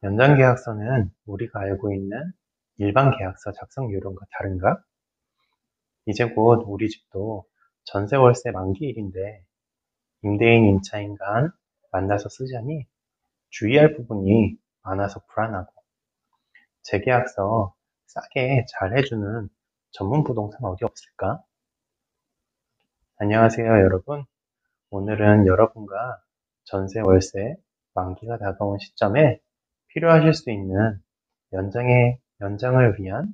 연장계약서는 우리가 알고 있는 일반 계약서 작성 요령과 다른가? 이제 곧 우리 집도 전세 월세 만기일인데 임대인, 임차인 간 만나서 쓰자니 주의할 부분이 많아서 불안하고 재계약서 싸게 잘 해주는 전문 부동산 어디 없을까? 안녕하세요, 여러분. 오늘은 여러분과 전세 월세 만기가 다가온 시점에 필요하실 수 있는 연장을 위한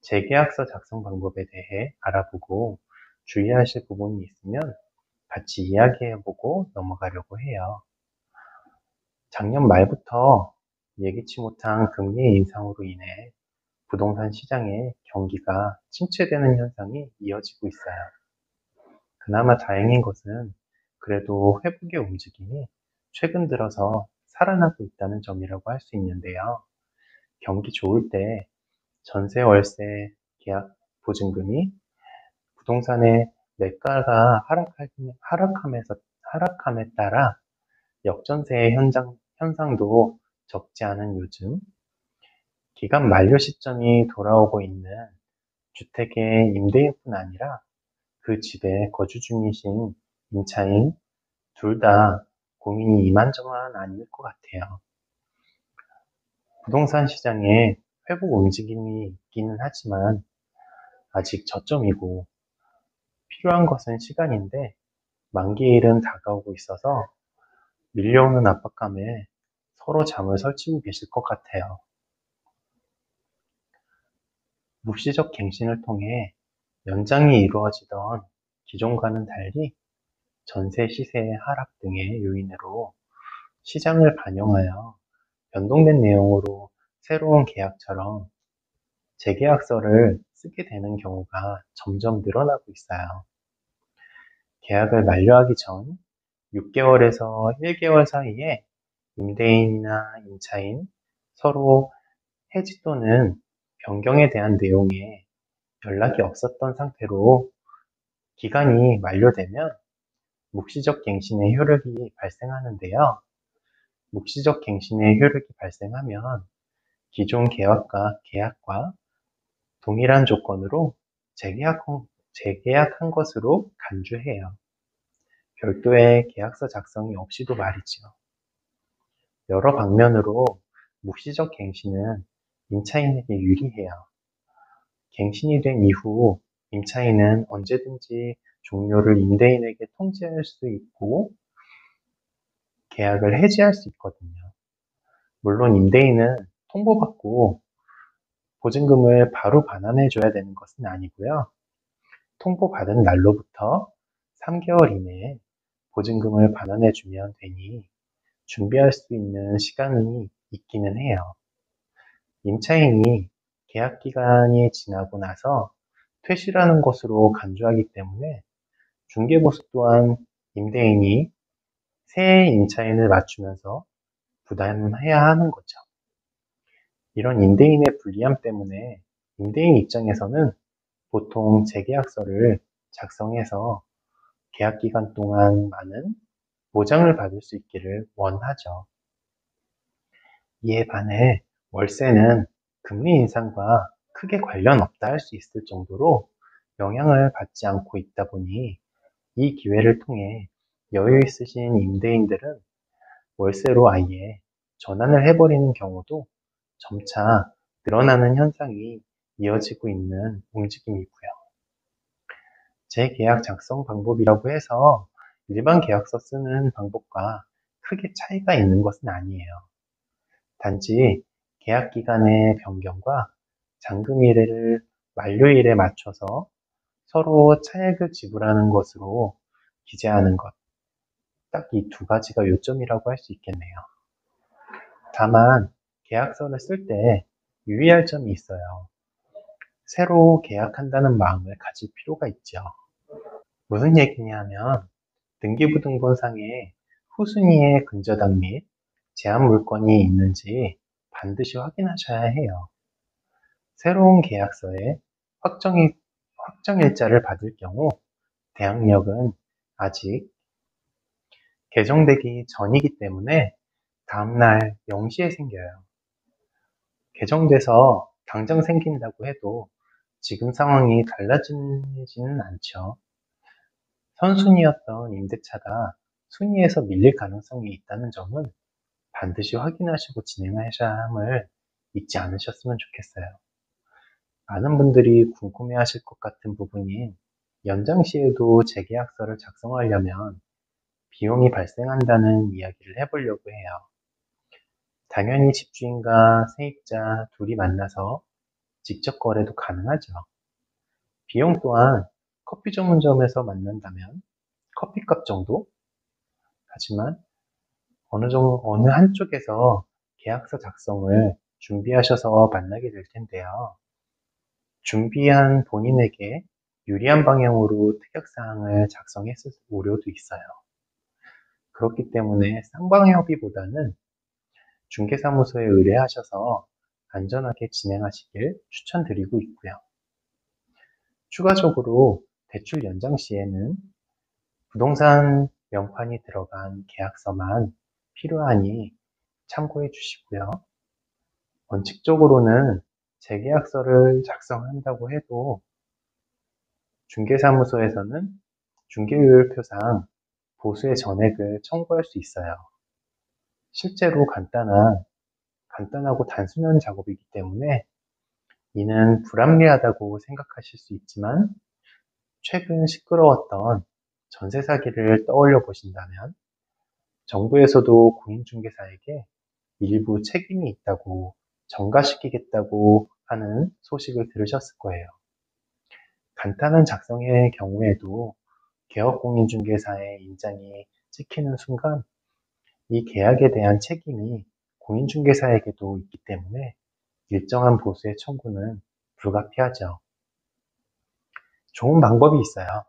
재계약서 작성 방법에 대해 알아보고 주의하실 부분이 있으면 같이 이야기해보고 넘어가려고 해요. 작년 말부터 예기치 못한 금리 인상으로 인해 부동산 시장의 경기가 침체되는 현상이 이어지고 있어요. 그나마 다행인 것은 그래도 회복의 움직임이 최근 들어서 살아나고 있다는 점이라고 할 수 있는데요. 경기 좋을 때 전세 월세 계약 보증금이 부동산의 매가가 하락함에 따라 역전세의 현상도 적지 않은 요즘 기간 만료 시점이 돌아오고 있는 주택의 임대인뿐 아니라 그 집에 거주 중이신 임차인 둘 다 고민이 이만저만 아닐 것 같아요. 부동산 시장에 회복 움직임이 있기는 하지만 아직 저점이고 필요한 것은 시간인데 만기일은 다가오고 있어서 밀려오는 압박감에 서로 잠을 설치고 계실 것 같아요. 묵시적 갱신을 통해 연장이 이루어지던 기존과는 달리 전세 시세의 하락 등의 요인으로 시장을 반영하여 변동된 내용으로 새로운 계약처럼 재계약서를 쓰게 되는 경우가 점점 늘어나고 있어요. 계약을 만료하기 전 6개월에서 1개월 사이에 임대인이나 임차인 서로 해지 또는 변경에 대한 내용에 연락이 없었던 상태로 기간이 만료되면 묵시적 갱신의 효력이 발생하는데요. 묵시적 갱신의 효력이 발생하면 기존 계약과 동일한 조건으로 재계약한 것으로 간주해요. 별도의 계약서 작성이 없이도 말이지요. 여러 방면으로 묵시적 갱신은 임차인에게 유리해요. 갱신이 된 이후 임차인은 언제든지 종료를 임대인에게 통지할 수 있고 계약을 해지할 수 있거든요. 물론 임대인은 통보받고 보증금을 바로 반환해 줘야 되는 것은 아니고요. 통보받은 날로부터 3개월 이내에 보증금을 반환해 주면 되니 준비할 수 있는 시간이 있기는 해요. 임차인이 계약 기간이 지나고 나서 퇴실하는 것으로 간주하기 때문에 중개보수 또한 임대인이 새 임차인을 맞추면서 부담해야 하는 거죠. 이런 임대인의 불리함 때문에 임대인 입장에서는 보통 재계약서를 작성해서 계약 기간 동안 많은 보장을 받을 수 있기를 원하죠. 이에 반해 월세는 금리 인상과 크게 관련 없다 할 수 있을 정도로 영향을 받지 않고 있다 보니 이 기회를 통해 여유 있으신 임대인들은 월세로 아예 전환을 해버리는 경우도 점차 늘어나는 현상이 이어지고 있는 움직임이고요. 재계약 작성 방법이라고 해서 일반 계약서 쓰는 방법과 크게 차이가 있는 것은 아니에요. 단지 계약 기간의 변경과 잔금일을 만료일에 맞춰서 서로 차액을 지불하는 것으로 기재하는 것. 딱 이 두 가지가 요점이라고 할 수 있겠네요. 다만 계약서를 쓸 때 유의할 점이 있어요. 새로 계약한다는 마음을 가질 필요가 있죠. 무슨 얘기냐면 등기부등본상에 후순위의 근저당 및 제한 물건이 있는지 반드시 확인하셔야 해요. 새로운 계약서에 확정일자를 받을 경우 대항력은 아직 개정되기 전이기 때문에 다음날 0시에 생겨요. 개정돼서 당장 생긴다고 해도 지금 상황이 달라지지는 않죠. 선순위였던 임대차가 순위에서 밀릴 가능성이 있다는 점은 반드시 확인하시고 진행하셔야 함을 잊지 않으셨으면 좋겠어요. 많은 분들이 궁금해하실 것 같은 부분인 연장 시에도 재계약서를 작성하려면 비용이 발생한다는 이야기를 해보려고 해요. 당연히 집주인과 세입자 둘이 만나서 직접 거래도 가능하죠. 비용 또한 커피 전문점에서 만난다면 커피값 정도? 하지만 어느 한쪽에서 계약서 작성을 준비하셔서 만나게 될 텐데요. 준비한 본인에게 유리한 방향으로 특약사항을 작성했을 우려도 있어요. 그렇기 때문에 쌍방협의보다는 중개사무소에 의뢰하셔서 안전하게 진행하시길 추천드리고 있고요. 추가적으로 대출 연장 시에는 부동산 명판이 들어간 계약서만 필요하니 참고해 주시고요. 원칙적으로는 재계약서를 작성한다고 해도 중개사무소에서는 중개요율표상 보수의 전액을 청구할 수 있어요. 실제로 간단하고 단순한 작업이기 때문에 이는 불합리하다고 생각하실 수 있지만 최근 시끄러웠던 전세 사기를 떠올려 보신다면 정부에서도 공인중개사에게 일부 책임이 있다고 전가시키겠다고 하는 소식을 들으셨을 거예요. 간단한 작성의 경우에도 개업공인중개사의 인장이 찍히는 순간 이 계약에 대한 책임이 공인중개사에게도 있기 때문에 일정한 보수의 청구는 불가피하죠. 좋은 방법이 있어요.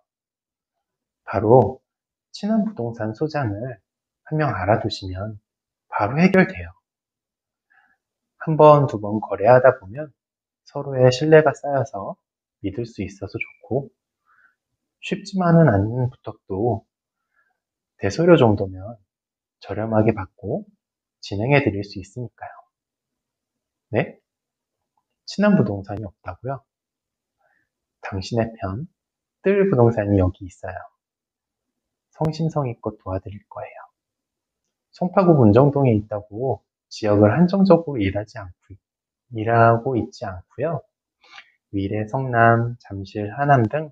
바로 친한 부동산 소장을 한 명 알아두시면 바로 해결돼요. 한 번, 두 번 거래하다 보면 서로의 신뢰가 쌓여서 믿을 수 있어서 좋고 쉽지만은 않은 부탁도 대소료 정도면 저렴하게 받고 진행해 드릴 수 있으니까요. 네? 친한 부동산이 없다고요? 당신의 편, 뜰 부동산이 여기 있어요. 성심성의껏 도와드릴 거예요. 송파구 문정동에 있다고 지역을 한정적으로 일하고 있지 않고요. 위례, 성남, 잠실, 하남 등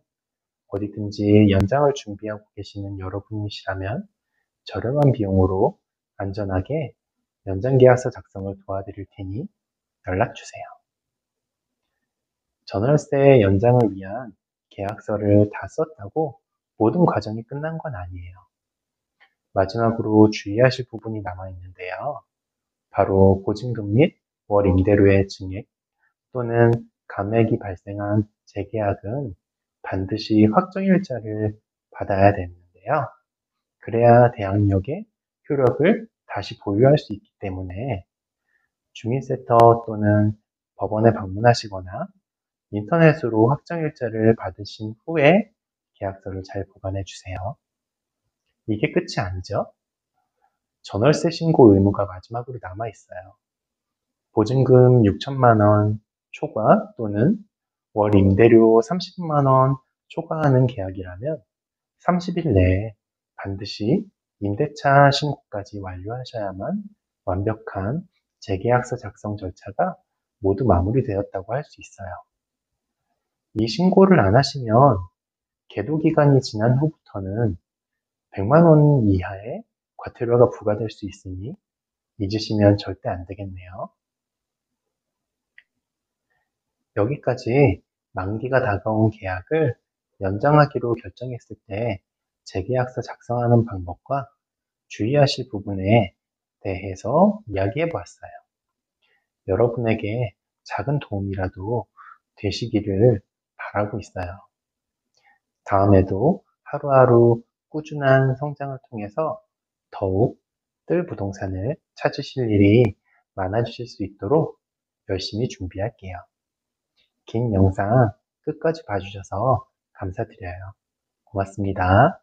어디든지 연장을 준비하고 계시는 여러분이시라면 저렴한 비용으로 안전하게 연장계약서 작성을 도와드릴 테니 연락주세요. 전월세 연장을 위한 계약서를 다 썼다고 모든 과정이 끝난 건 아니에요. 마지막으로 주의하실 부분이 남아있는데요. 바로 보증금 및 월 임대료의 증액 또는 감액이 발생한 재계약은 반드시 확정일자를 받아야 되는데요. 그래야 대항력의 효력을 다시 보유할 수 있기 때문에 주민센터 또는 법원에 방문하시거나 인터넷으로 확정일자를 받으신 후에 계약서를 잘 보관해 주세요. 이게 끝이 아니죠. 전월세 신고 의무가 마지막으로 남아 있어요. 보증금 6천만 원 초과 또는 월 임대료 30만 원 초과하는 계약이라면 30일 내에 반드시 임대차 신고까지 완료하셔야만 완벽한 재계약서 작성 절차가 모두 마무리되었다고 할 수 있어요. 이 신고를 안 하시면 계도 기간이 지난 후부터는 100만 원 이하의 과태료가 부과될 수 있으니 잊으시면 절대 안 되겠네요. 여기까지 만기가 다가온 계약을 연장하기로 결정했을 때 재계약서 작성하는 방법과 주의하실 부분에 대해서 이야기해 보았어요. 여러분에게 작은 도움이라도 되시기를 바라고 있어요. 다음에도 하루하루 꾸준한 성장을 통해서 더욱 뜰 부동산을 찾으실 일이 많아지실 수 있도록 열심히 준비할게요. 긴 영상 끝까지 봐주셔서 감사드려요. 고맙습니다.